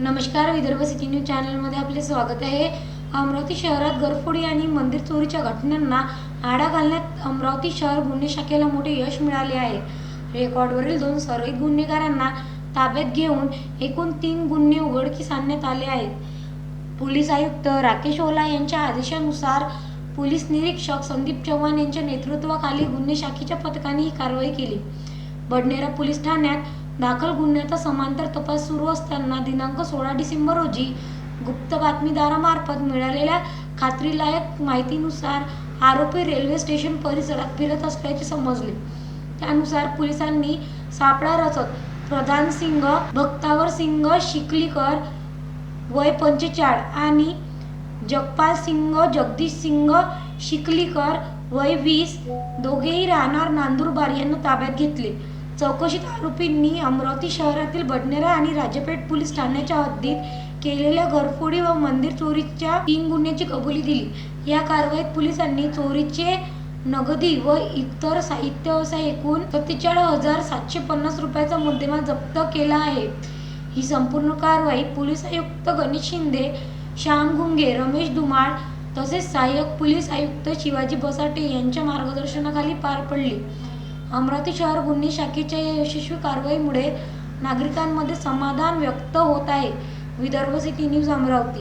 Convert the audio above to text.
नमस्कार, Vidarbha city news चॅनलमध्ये आपले स्वागत आहे। अमरावती शहरात घरफोडी आणि मंदिर चोरीच्या घटनांना आळा घालण्यात अमरावती शहर गुन्हे शाखेला मोठे यश मिळाले आहे। रेकॉर्डवरील 2 संशयित गुन्हेगारांना ताब्यात घेऊन एकूण 3 गुन्हे उघडकीस आणण्यात आले आहेत। पोलीस आयुक्त राकेश ओला यांच्या आदेशानुसार पोलीस निरीक्षक संदीप चव्हाण यांच्या नेतृत्वाखाली गुन्हे शाखेच्या पथकाने ही कारवाई केली। बडनेरा पोलीस ठाण्यात दाखल गुन्ह्याचा समांतर तपास सुरू असताना दिनांक 16 डिसेंबर रोजी गुप्त बातमीदारामार्फत मिळालेल्या खात्रीलायक माहितीनुसार आरोपी रेल्वे स्टेशन परिसरात फिरत असल्याचे समजले। त्यानुसार पोलिसांनी सापळा रचत प्रधान सिंग भक्तावर सिंग शिकलीकर वय 45 आणि जगपाल सिंग जगदीश सिंग शिकलीकर वय 20 दोघेही राहणार नांदुरबार यांना ताब्यात घेतले। चौकशीत आरोपींनी अमरावती शहरातील बडनेरा आणि राजापेठ पोलीस ठाण्याच्या हद्दीत केलेल्या घरफोडी व मंदिर चोरीच्या 3 गुन्ह्यांची कबुली दिली। या कारवाईत पोलिसांनी चोरीचे नगदी व इतर साहित्य असा एकूण 47,750 रुपयाचा मुद्देमाल जप्त केला आहे। ही संपूर्ण कारवाई पोलीस आयुक्त गणेश शिंदे, श्याम गुंगे, रमेश धुमाळ तसेच सहाय्यक पोलीस आयुक्त शिवाजी बसाटे यांच्या मार्गदर्शनाखाली पार पडली। अमरावती शहर गुन्हे शाखेच्या या यशस्वी कारवाईमुळे नागरिकांमध्ये समाधान व्यक्त होत आहे। Vidarbha city news Amravati.